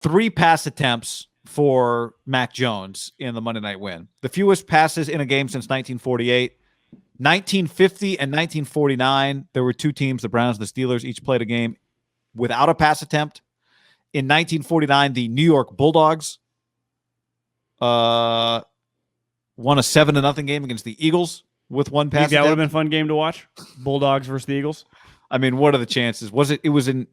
3 pass attempts for Mac Jones in the Monday night win. The fewest passes in a game since 1948. 1950 and 1949, there were 2 teams, the Browns and the Steelers, each played a game without a pass attempt. In 1949, the New York Bulldogs won a 7-0 game against the Eagles with 1 pass attempt. That would have been a fun game to watch. Bulldogs versus the Eagles. I mean, what are the chances? It was in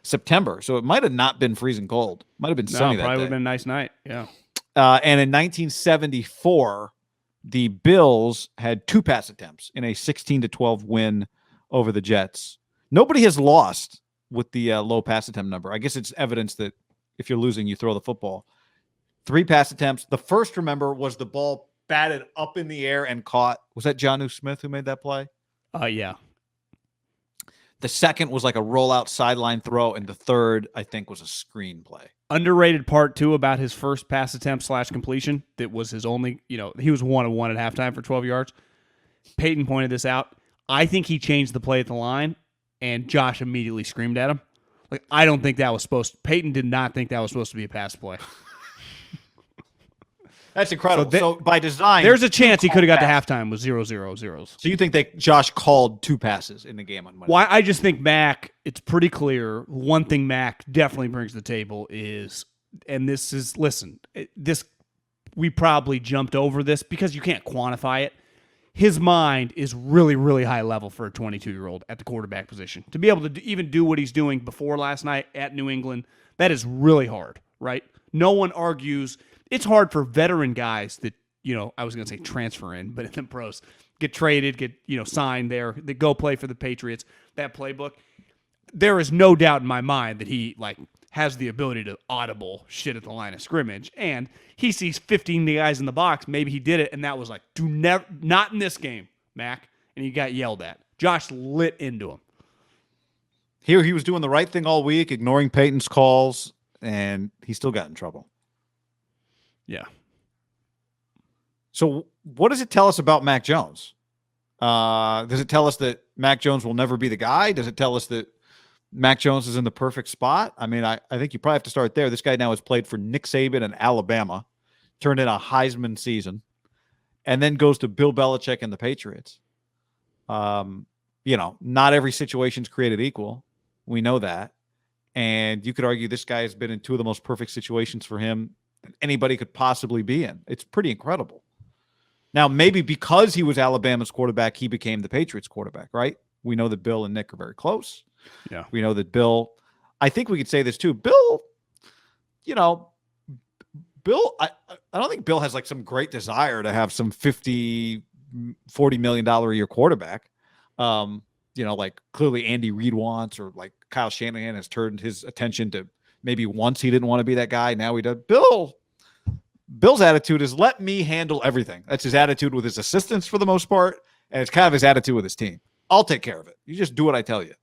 September, so it might have not been freezing cold. Might have been sunny that day. Probably would have been a nice night. Yeah. And in 1974, the Bills had 2 pass attempts in a 16-12 win over the Jets. Nobody has lost with the low pass attempt number. I guess it's evidence that if you're losing, you throw the football. 3 pass attempts. The first, remember, was the ball batted up in the air and caught. Was that Jonnu Smith who made that play? Yeah. The second was like a rollout sideline throw, and the third, I think, was a screen play. Underrated part, too, about his first pass attempt / completion. That was his only, he was 1 of 1 at halftime for 12 yards. Peyton pointed this out. I think he changed the play at the line, and Josh immediately screamed at him. Like, I don't think that was Peyton did not think that was supposed to be a pass play. That's incredible. So by design, there's a chance he could have got to halftime with 0-0-0s. So you think Josh called 2 passes in the game on Monday? Well, I just think Mac, it's pretty clear. One thing Mac definitely brings to the table is, and this is, listen, we probably jumped over this because you can't quantify it. His mind is really, really high level for a 22-year-old at the quarterback position. To be able to even do what he's doing before last night at New England, that is really hard, right? No one argues. It's hard for veteran guys that, I was going to say transfer in, but in the pros, get traded, get, signed there, that go play for the Patriots, that playbook. There is no doubt in my mind that he, has the ability to audible shit at the line of scrimmage. And he sees 15 guys in the box. Maybe he did it, and that was like, not in this game, Mac. And he got yelled at. Josh lit into him. Here he was doing the right thing all week, ignoring Peyton's calls, and he still got in trouble. Yeah. So what does it tell us about Mac Jones? Does it tell us that Mac Jones will never be the guy? Does it tell us that Mac Jones is in the perfect spot? I mean, I think you probably have to start there. This guy now has played for Nick Saban and Alabama, turned in a Heisman season, and then goes to Bill Belichick and the Patriots. Not every situation's created equal. We know that. And you could argue this guy has been in 2 of the most perfect situations for him anybody could possibly be in. It's pretty incredible. Now, maybe because he was Alabama's quarterback, he became the Patriots quarterback, right? We know that Bill and Nick are very close. Yeah. We know that Bill, I think we could say this too. Bill, I don't think Bill has some great desire to have some $50, $40 million a year quarterback. Clearly Andy Reid wants, or Kyle Shanahan has turned his attention to. Maybe once he didn't want to be that guy. Now he does. Bill's attitude is let me handle everything. That's his attitude with his assistants for the most part. And it's kind of his attitude with his team. I'll take care of it. You just do what I tell you.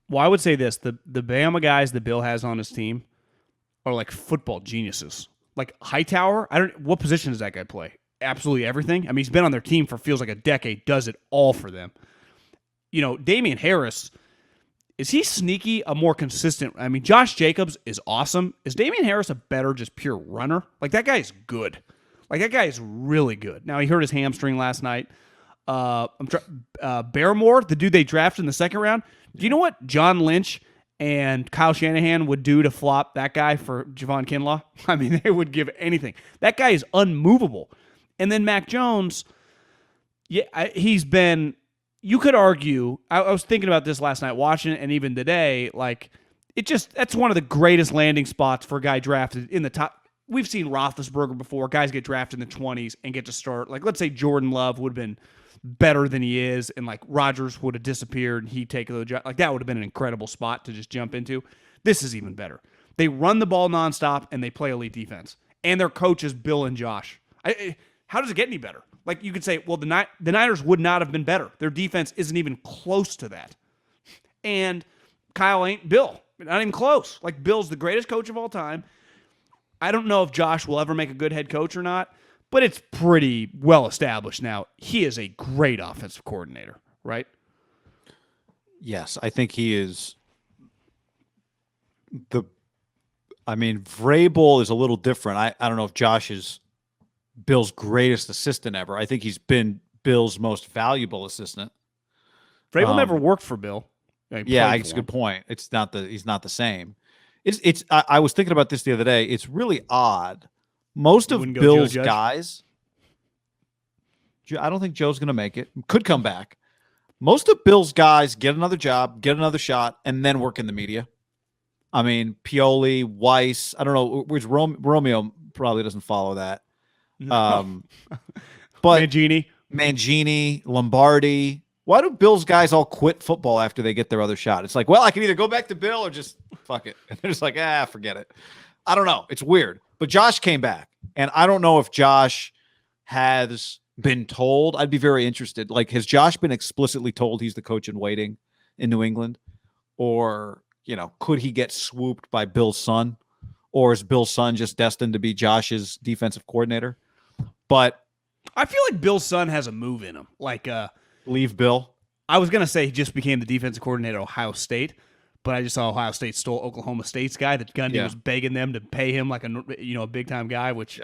Well, I would say this. The Bama guys that Bill has on his team are like football geniuses. Like Hightower, what position does that guy play? Absolutely everything. I mean, he's been on their team for feels like a decade, does it all for them. Damian Harris, is he sneaky, a more consistent? I mean, Josh Jacobs is awesome. Is Damian Harris a better just pure runner? That guy is good. That guy is really good. Now, he hurt his hamstring last night. Barrymore, the dude they drafted in the second round. Do you know what John Lynch and Kyle Shanahan would do to flop that guy for Javon Kinlaw? I mean, they would give anything. That guy is unmovable. And then Mac Jones, he's been... You could argue, I was thinking about this last night watching it, and even today, that's one of the greatest landing spots for a guy drafted in the top. We've seen Roethlisberger before. Guys get drafted in the 20s and get to start. Let's say Jordan Love would have been better than he is, and Rodgers would have disappeared and he'd take the job. That would have been an incredible spot to just jump into. This is even better. They run the ball nonstop and they play elite defense. And their coaches, Bill and Josh. How does it get any better? You could say, well, the Niners would not have been better. Their defense isn't even close to that. And Kyle ain't Bill. Not even close. Bill's the greatest coach of all time. I don't know if Josh will ever make a good head coach or not, but it's pretty well established now. He is a great offensive coordinator, right? Yes, I think he is I mean, Vrabel is a little different. I don't know if Josh is Bill's greatest assistant ever. I think he's been Bill's most valuable assistant. Vrabel never worked for Bill. Yeah, it's a good point. He's not the same. I was thinking about this the other day. It's really odd. Most of Bill's guys, I don't think Joe's going to make it. Could come back. Most of Bill's guys get another job, get another shot, and then work in the media. I mean, Pioli, Weiss. I don't know. Where's Romeo? Probably doesn't follow that. No. But Mangini, Lombardi. Why do Bill's guys all quit football after they get their other shot? It's like, well, I can either go back to Bill or just fuck it. And they're just like, forget it. I don't know. It's weird. But Josh came back, and I don't know if Josh has been told. I'd be very interested. Like, has Josh been explicitly told he's the coach in waiting in New England? Or, could he get swooped by Bill's son? Or is Bill's son just destined to be Josh's defensive coordinator? But I feel like Bill's son has a move in him. Like, leave Bill. I was gonna say he just became the defensive coordinator at Ohio State, but I just saw Ohio State stole Oklahoma State's guy. That Gundy was begging them to pay him like a big time guy, which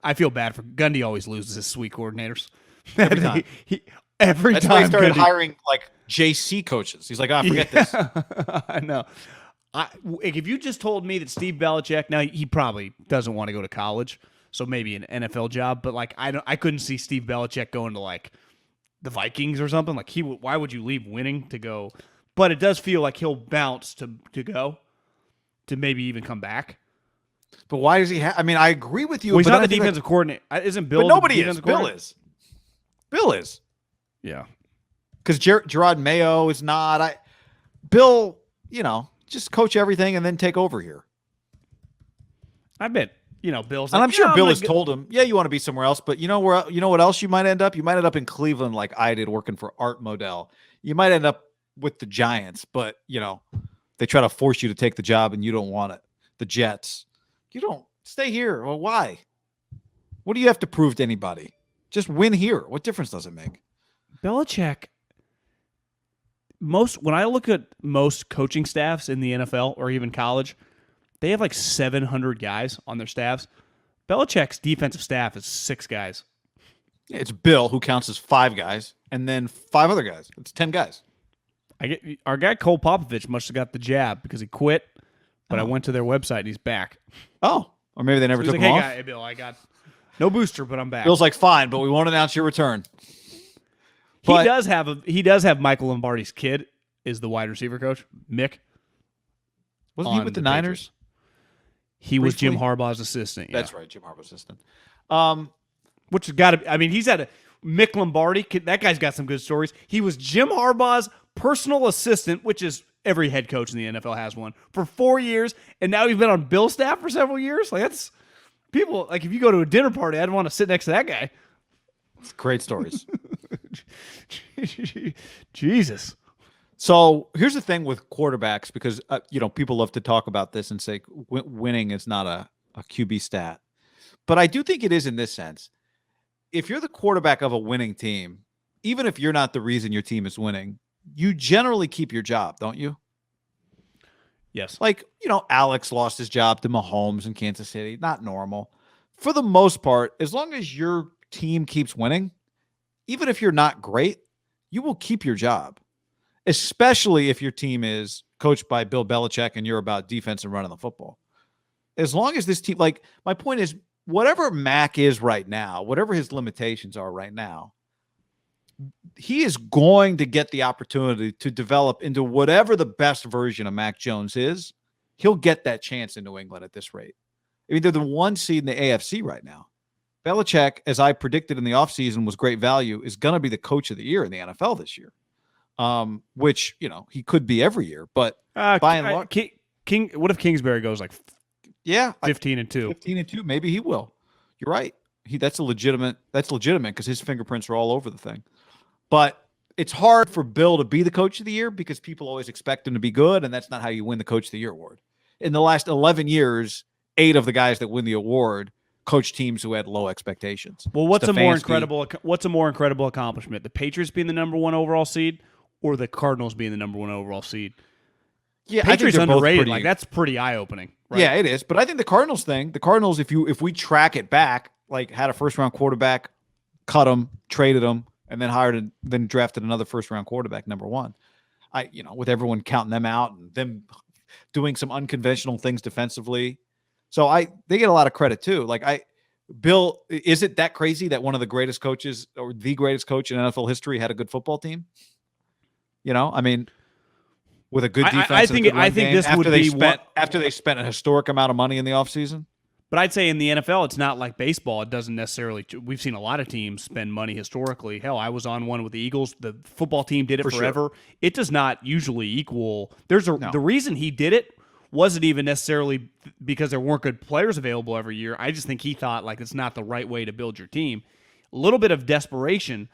I feel bad for. Gundy always loses his sweet coordinators every time. That's why he started hiring like JC coaches. He's like, forget this. I know. If you just told me that Steve Belichick, now he probably doesn't want to go to college, so maybe an NFL job, but like I couldn't see Steve Belichick going to like the Vikings or something. Like why would you leave winning to go? But it does feel like he'll bounce to go to maybe even come back. But why does he have? I mean, I agree with you. Well, he's not the defensive coordinator. Isn't Bill? But nobody is. Bill is. Bill is. Yeah. Because Gerard Mayo is not. Bill, just coach everything and then take over here. I bet. Bill's and like, I'm sure Bill has told him, you want to be somewhere else, but you know what else you might end up? You might end up in Cleveland like I did working for Art Modell. You might end up with the Giants, but they try to force you to take the job and you don't want it. The Jets. You don't stay here. Well, why? What do you have to prove to anybody? Just win here. What difference does it make? Belichick, when I look at most coaching staffs in the NFL or even college, they have like 700 guys on their staffs. Belichick's defensive staff is 6 guys. It's Bill, who counts as 5 guys, and then 5 other guys. It's 10 guys. Our guy Cole Popovich must have got the jab because he quit, but I went to their website and he's back. Oh, or maybe they never took him off. Hey, Bill, I got no booster, but I'm back. Bill's like, fine, but we won't announce your return. He does have Michael Lombardi's kid is the wide receiver coach, Mick. Wasn't he with the Niners? He was Jim Harbaugh's assistant. Yeah. That's right, Jim Harbaugh's assistant. Which has got to. I mean, he's had Mick Lombardi. That guy's got some good stories. He was Jim Harbaugh's personal assistant, which is every head coach in the NFL has one, for 4 years, and now he's been on Bill's staff for several years. Like that's people. Like if you go to a dinner party, I'd want to sit next to that guy. It's great stories. Jesus. So here's the thing with quarterbacks, because people love to talk about this and say winning is not a QB stat, but I do think it is in this sense. If you're the quarterback of a winning team, even if you're not the reason your team is winning, you generally keep your job, don't you? Yes. Like, Alex lost his job to Mahomes in Kansas City. Not normal. For the most part, as long as your team keeps winning, even if you're not great, you will keep your job. Especially if your team is coached by Bill Belichick and you're about defense and running the football. As long as this team, like, my point is, whatever Mac is right now, whatever his limitations are right now, he is going to get the opportunity to develop into whatever the best version of Mac Jones is. He'll get that chance in New England at this rate. I mean, they're the 1 seed in the AFC right now. Belichick, as I predicted in the offseason, was great value, is going to be the coach of the year in the NFL this year. Which, he could be every year, but by and large, what if Kingsbury goes like 15-2? 15-2, maybe he will. You're right. That's legitimate because his fingerprints are all over the thing. But it's hard for Bill to be the coach of the year because people always expect him to be good, and that's not how you win the coach of the year award. In the last 11 years, 8 of the guys that win the award coach teams who had low expectations. Well, what's a more incredible accomplishment? The Patriots being the number 1 overall seed, or the Cardinals being the number 1 overall seed? Yeah, I think Patriots they're both underrated. pretty, Like that's pretty eye opening. Right? Yeah, it is. But I think the Cardinals thing, if we track it back, like had a first round quarterback, cut him, traded him, and then drafted another first round quarterback, number one. With everyone counting them out and them doing some unconventional things defensively. So they get a lot of credit too. Bill, is it that crazy that one of the greatest coaches or the greatest coach in NFL history had a good football team? With a good defense. I think this would be after they spent a historic amount of money in the offseason. But I'd say in the NFL, it's not like baseball. It doesn't necessarily. We've seen a lot of teams spend money historically. Hell, I was on one with the Eagles. The football team did it forever. Sure. It does not usually equal. The reason he did it wasn't even necessarily because there weren't good players available every year. I just think he thought like it's not the right way to build your team. A little bit of desperation,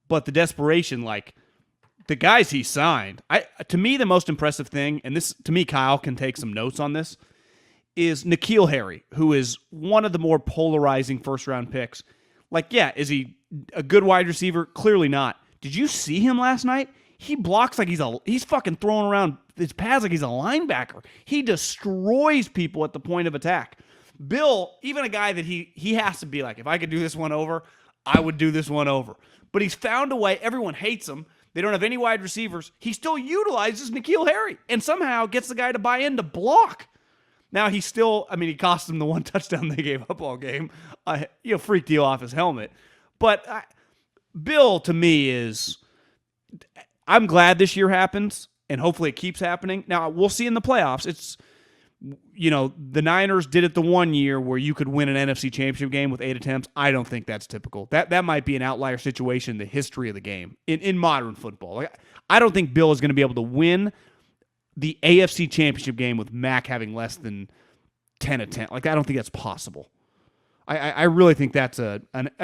but the desperation, like the guys he signed, to me the most impressive thing, and this to me Kyle can take some notes on this, is N'Keal Harry, who is one of the more polarizing first-round picks. Is he a good wide receiver? Clearly not. Did you see him last night? He blocks like he's fucking throwing around his pads like he's a linebacker. He destroys people at the point of attack. Bill, even a guy that he has to be like, if I could do this one over, I would do this one over. But he's found a way. Everyone hates him. They don't have any wide receivers. He still utilizes N'Keal Harry and somehow gets the guy to buy in to block. Now he cost him the one touchdown they gave up all game. Freak deal off his helmet. But Bill, to me, I'm glad this year happens, and hopefully it keeps happening. Now, we'll see in the playoffs. It's, the Niners did it the one year where you could win an NFC Championship game with 8 attempts. I don't think that's typical. That might be an outlier situation in the history of the game, in modern football. I don't think Bill is going to be able to win the AFC Championship game with Mac having less than 10 attempts. I don't think that's possible. I really think that's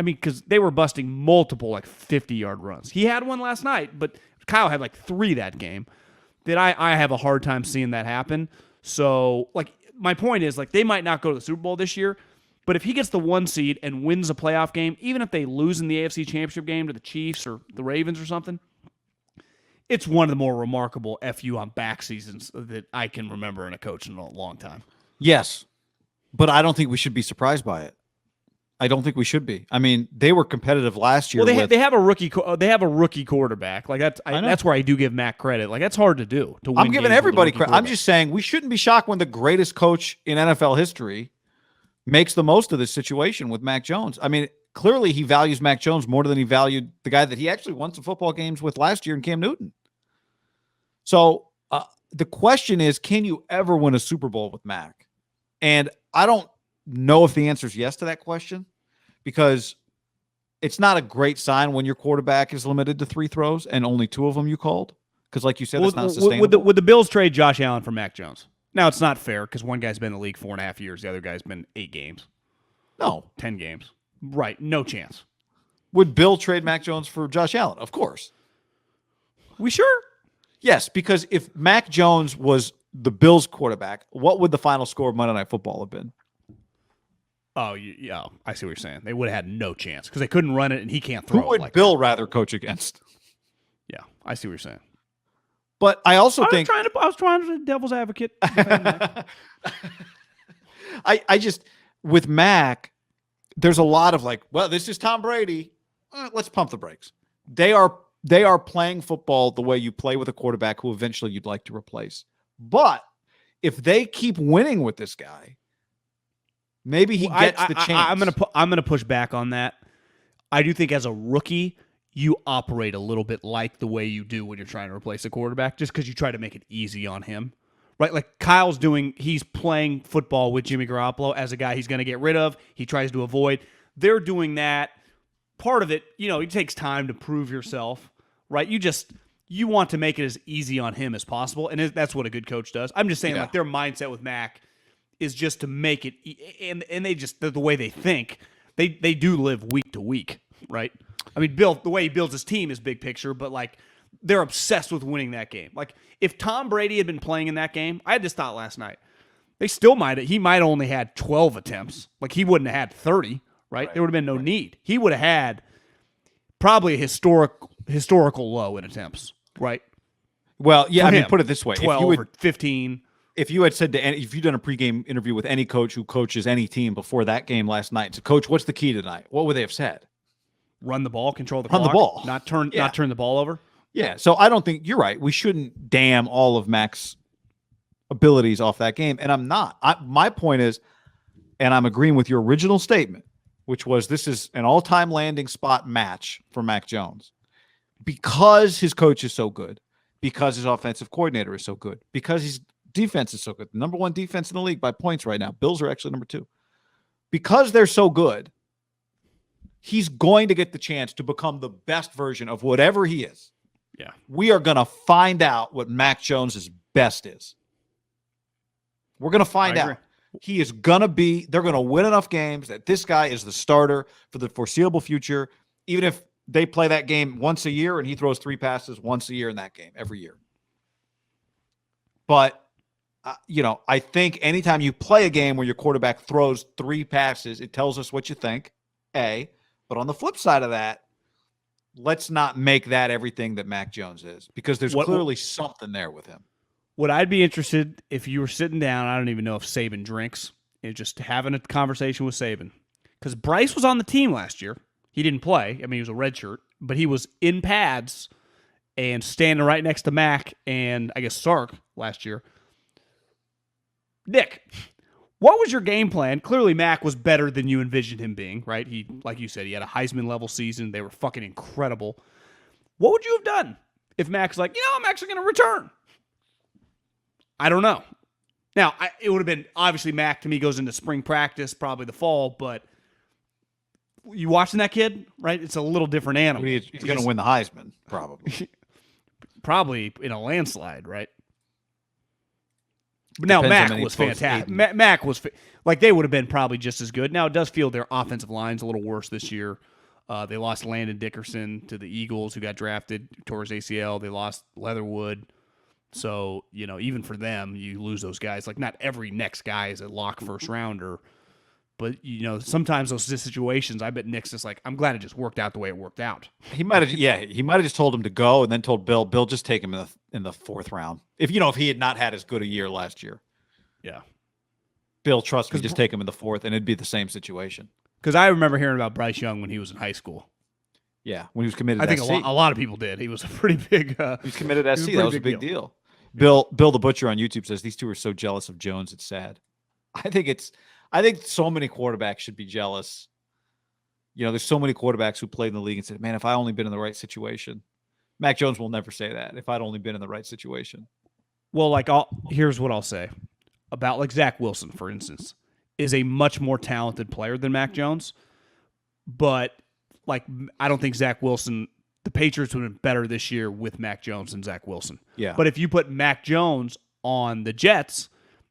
because they were busting multiple 50-yard runs. He had one last night, but Kyle had 3 that game. That I have a hard time seeing that happen. So, my point is, they might not go to the Super Bowl this year, but if he gets the 1 seed and wins a playoff game, even if they lose in the AFC Championship game to the Chiefs or the Ravens or something, it's one of the more remarkable FU on back seasons that I can remember in a coach in a long time. Yes, but I don't think we should be surprised by it. I don't think we should be. They were competitive last year. Well, they have a rookie. They have a rookie quarterback. That's where I do give Mac credit. That's hard to do. To win I'm giving everybody credit. I'm just saying we shouldn't be shocked when the greatest coach in NFL history makes the most of this situation with Mac Jones. Clearly he values Mac Jones more than he valued the guy that he actually won some football games with last year in Cam Newton. So the question is, can you ever win a Super Bowl with Mac? And I don't know if the answer is yes to that question, because it's not a great sign when your quarterback is limited to 3 throws and only 2 of them you called. Because like you said, it's not sustainable. Would the Bills trade Josh Allen for Mac Jones? Now, it's not fair because one guy's been in the league 4.5 years. The other guy's been 8 games. No. 10 games. Right. No chance. Would Bill trade Mac Jones for Josh Allen? Of course. We sure? Yes, because if Mac Jones was the Bills quarterback, what would the final score of Monday Night Football have been? Oh, yeah. I see what you're saying. They would have had no chance because they couldn't run it and he can't throw it. Who would Bill rather coach against? Yeah, I see what you're saying. But I also think I was trying to devil's advocate. I just, with Mac, there's a lot of this is Tom Brady. Let's pump the brakes. They are playing football the way you play with a quarterback who eventually you'd like to replace. But if they keep winning with this guy, maybe he gets the chance. I'm gonna push back on that. I do think as a rookie, you operate a little bit like the way you do when you're trying to replace a quarterback, just because you try to make it easy on him. Right? Like Kyle's doing, he's playing football with Jimmy Garoppolo as a guy he's going to get rid of. He tries to avoid. They're doing that. Part of it, it takes time to prove yourself, right? You want to make it as easy on him as possible, and that's what a good coach does. I'm just saying, their mindset with Mac is just to make it, and they just, the way they think, they do live week to week, right? Bill, the way he builds his team is big picture, but they're obsessed with winning that game. If Tom Brady had been playing in that game, I had this thought last night. He might only had 12 attempts. He wouldn't have had 30, right? There would have been no need. He would have had probably a historical low in attempts, right? Well, yeah, For I mean, him. put it this way: 12 or 15. if you had said to if you've done a pregame interview with any coach who coaches any team before that game last night, so coach, what's the key tonight? What would they have said? Run the ball, control the Run the clock, ball. not turn the ball over. Yeah, so I don't think you're right. We shouldn't damn all of Mac's abilities off that game, and I'm not. My point is, and I'm agreeing with your original statement, which was this is an all-time landing spot match for Mac Jones because his coach is so good, because his offensive coordinator is so good, because his defense is so good. The number one defense in the league by points right now. Bills are actually number 2. Because they're so good, he's going to get the chance to become the best version of whatever he is. Yeah. We are going to find out what Mac Jones's best is. We're going to find out. He is going to be, they're going to win enough games that this guy is the starter for the foreseeable future, even if they play that game once a year and he throws 3 passes once a year in that game, every year. But, I think anytime you play a game where your quarterback throws 3 passes, it tells us what you think, A. But on the flip side of that, let's not make that everything that Mac Jones is, because there's clearly something there with him. What I'd be interested if you were sitting down, I don't even know if Saban drinks, and just having a conversation with Saban. Because Bryce was on the team last year. He didn't play. I mean, he was a redshirt, but he was in pads and standing right next to Mac and I guess Sark last year. Nick, what was your game plan? Clearly, Mac was better than you envisioned him being, right? He, like you said, he had a Heisman-level season. They were fucking incredible. What would you have done if Mac's like, I'm actually going to return? I don't know. Now, it would have been, obviously, Mac, to me, goes into spring practice, probably the fall, but you watching that kid, right? It's a little different animal. He's going to win the Heisman, probably. Probably in a landslide, right? But now, Mac was fantastic. Mac was, they would have been probably just as good. Now, it does feel their offensive line's a little worse this year. They lost Landon Dickerson to the Eagles, who got drafted, tore his ACL. They lost Leatherwood. So, even for them, you lose those guys. Like, not every next guy is a lock first rounder. But, sometimes those situations, I bet Nick's just like, I'm glad it just worked out the way it worked out. He might have just told him to go and then told Bill, just take him in the 4th round. If he had not had as good a year last year. Yeah. Bill, trust me, just take him in the 4th and it'd be the same situation. Because I remember hearing about Bryce Young when he was in high school. Yeah, when he was committed to SC. I think a lot of people did. He was a pretty big... he was committed to SC. That was a big deal. Bill the Butcher on YouTube says these two are so jealous of Jones, it's sad. I think so many quarterbacks should be jealous. There's so many quarterbacks who played in the league and said, man, if I only been in the right situation. Mac Jones will never say that, if I'd only been in the right situation. Well, here's what I'll say about Zach Wilson, for instance, is a much more talented player than Mac Jones. But I don't think Zach Wilson, the Patriots would have been better this year with Mac Jones than Zach Wilson. Yeah. But if you put Mac Jones on the Jets,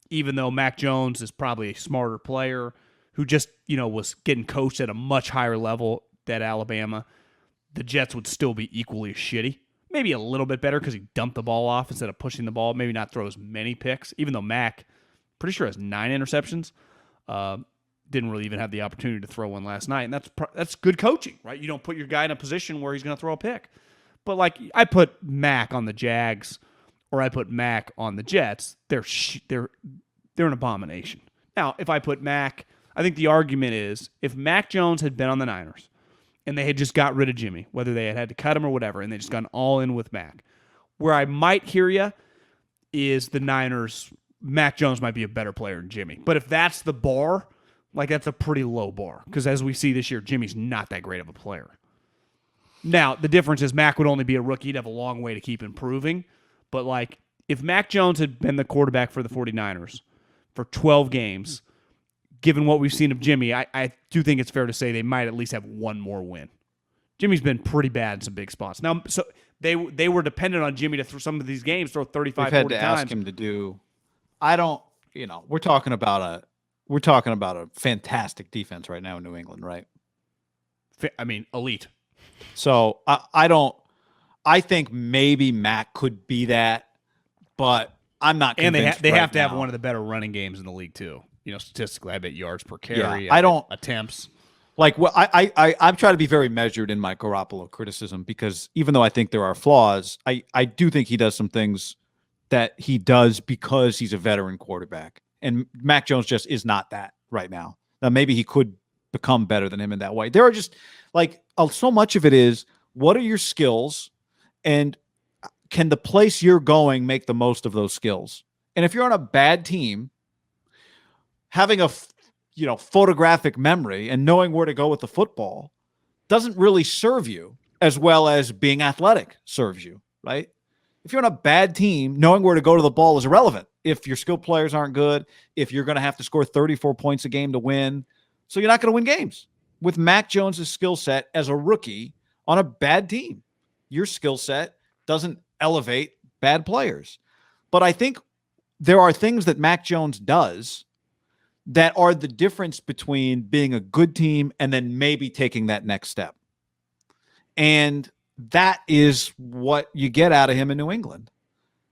even though Mac Jones is probably a smarter player who just, was getting coached at a much higher level at Alabama, the Jets would still be equally shitty. Maybe a little bit better because he dumped the ball off instead of pushing the ball. Maybe not throw as many picks, even though Mac, pretty sure, has 9 interceptions. Didn't really even have the opportunity to throw one last night. And that's good coaching, right? You don't put your guy in a position where he's going to throw a pick. But, I put Mac on the Jags or I put Mac on the Jets, they're an abomination. Now, if I put Mac, I think the argument is if Mac Jones had been on the Niners and they had just got rid of Jimmy, whether they had to cut him or whatever, and they just gone all in with Mac, where I might hear you is the Niners, Mac Jones might be a better player than Jimmy. But if that's the bar, that's a pretty low bar because as we see this year, Jimmy's not that great of a player. Now, the difference is Mac would only be a rookie. He'd have a long way to keep improving. But, if Mac Jones had been the quarterback for the 49ers for 12 games, given what we've seen of Jimmy, I do think it's fair to say they might at least have one more win. Jimmy's been pretty bad in some big spots. Now, so they were dependent on Jimmy to throw some of these games, throw 35, 40 times. We've had to ask him to do. I don't, we're talking about a fantastic defense right now in New England, right? I mean, elite. So I think maybe Mac could be that, but I'm not convinced. And they have to have one of the better running games in the league too. Statistically, I bet yards per carry. Yeah, attempts. Like, well, I'm trying to be very measured in my Garoppolo criticism because even though I think there are flaws, I do think he does some things that he does because he's a veteran quarterback. And Mac Jones just is not that right now. Now, maybe he could become better than him in that way. There are just like so much of it is what are your skills and can the place you're going make the most of those skills? And if you're on a bad team, having a photographic memory and knowing where to go with the football doesn't really serve you as well as being athletic serves you, right? If you're on a bad team, knowing where to go to the ball is irrelevant. If your skill players aren't good, if you're going to have to score 34 points a game to win, so you're not going to win games. With Mac Jones' skill set as a rookie on a bad team, your skill set doesn't elevate bad players. But I think there are things that Mac Jones does that are the difference between being a good team and then maybe taking that next step. And that is what you get out of him in New England.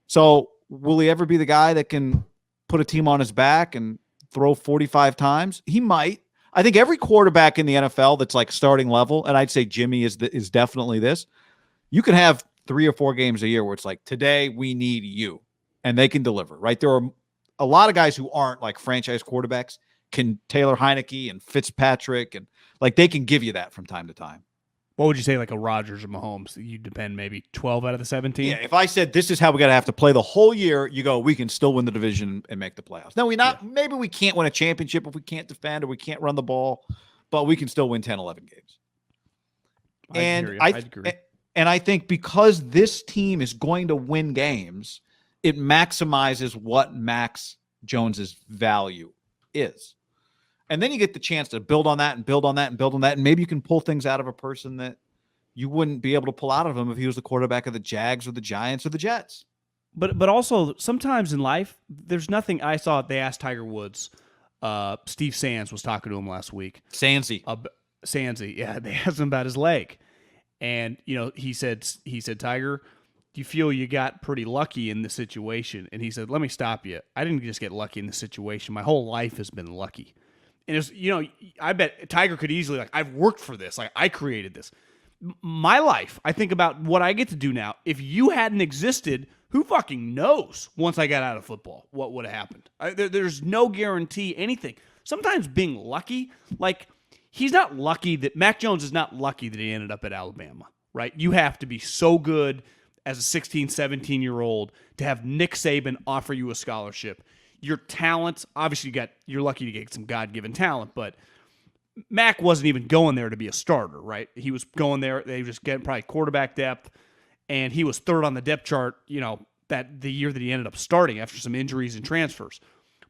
So will he ever be the guy that can put a team on his back and throw 45 times? He might. I think every quarterback in the NFL that's like starting level, and I'd say Jimmy is definitely this, you can have 3 or 4 games a year where it's like, today we need you, and they can deliver, right? There are a lot of guys who aren't like franchise quarterbacks, can Taylor Heineke and Fitzpatrick, and like they can give you that from time to time. What would you say, like a Rodgers or Mahomes? You depend maybe 12 out of the 17? Yeah, if I said this is how we got to have to play the whole year, you go, we can still win the division and make the playoffs. Now, maybe we can't win a championship if we can't defend or we can't run the ball, but we can still win 10, 11 games. I'd agree. And I think because this team is going to win games, it maximizes what Max Jones's value is. And then you get the chance to build on that and build on that and build on that. And maybe you can pull things out of a person that you wouldn't be able to pull out of him if he was the quarterback of the Jags or the Giants or the Jets. But also sometimes in life, there's nothing. I saw they asked Tiger Woods. Steve Sands was talking to him last week. Sandsy. Yeah, they asked him about his leg. And, he said, Tiger, do you feel you got pretty lucky in this situation? And he said, let me stop you. I didn't just get lucky in this situation. My whole life has been lucky. And it's, I bet Tiger could easily, I've worked for this. I created this. My life, I think about what I get to do now. If you hadn't existed, who fucking knows once I got out of football what would have happened? There's no guarantee anything. Sometimes being lucky, he's not lucky that Mac Jones is not lucky that he ended up at Alabama, right? You have to be so good as a 16, 17-year-old to have Nick Saban offer you a scholarship. Your talent, obviously you're lucky to get some God-given talent, but Mac wasn't even going there to be a starter, right? He was going there, they were just getting probably quarterback depth, and he was third on the depth chart, that the year that he ended up starting after some injuries and transfers.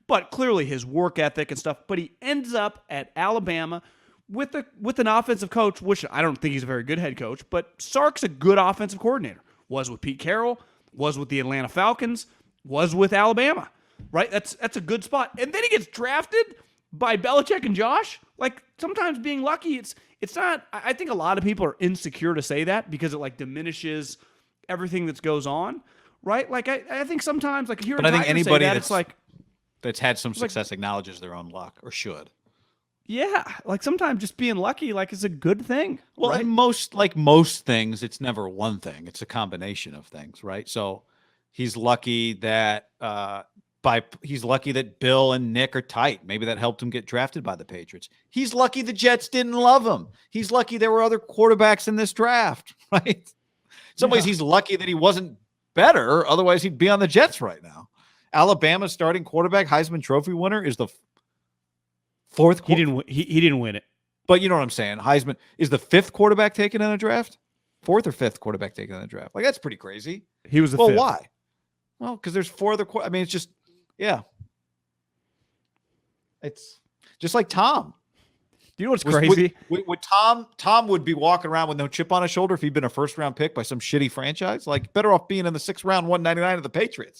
But clearly his work ethic and stuff, but he ends up at Alabama with an offensive coach, which I don't think he's a very good head coach, but Sark's a good offensive coordinator. Was with Pete Carroll, was with the Atlanta Falcons, was with Alabama, right? That's a good spot. And then he gets drafted by Belichick and Josh. Sometimes being lucky, it's not. I think a lot of people are insecure to say that because it diminishes everything that goes on, right? I think sometimes hearing but I think Tiger anybody say that, that's had some success acknowledges their own luck or should. Yeah, sometimes just being lucky is a good thing. Well, right? in most things, it's never one thing. It's a combination of things, right? So he's lucky that he's lucky that Bill and Nick are tight. Maybe that helped him get drafted by the Patriots. He's lucky the Jets didn't love him. He's lucky there were other quarterbacks in this draft, right? In some ways, he's lucky that he wasn't better. Otherwise, he'd be on the Jets right now. Alabama's starting quarterback, Heisman Trophy winner, is the fourth. He didn't win it. But you know what I'm saying? Heisman is the 5th quarterback taken in a draft. 4th or 5th quarterback taken in a draft. That's pretty crazy. He was the 5th. Why? Well, because there's 4 other. It's just, yeah. It's just like Tom. Do you know what's crazy? Would Tom would be walking around with no chip on his shoulder if he'd been a first-round pick by some shitty franchise? Better off being in the 6th round, 199 of the Patriots.